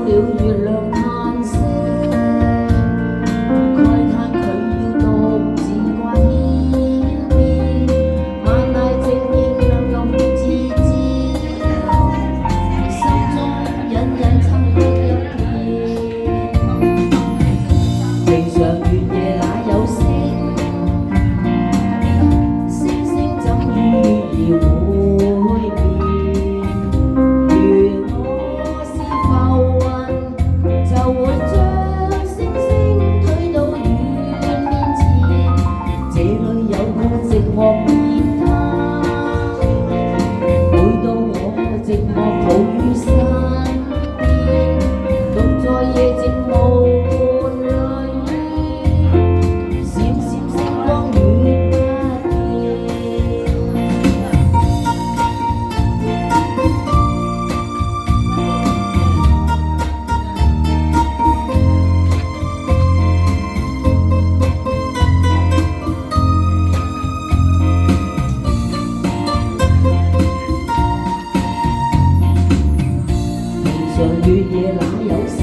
了月亮嘆息，慨嘆佢要獨自掛牽邊，萬籟靜應兩用自知，心中隱隱漆黑一片。平常月夜哪有星，星星怎於遙會變？如我是浮雲，就會將星星推到遠面前。這裏有個寂寞面攤，每當我寂寞抱於身邊，獨在夜靜無伴侶，閃閃星光遠不見。平常月夜哪有星？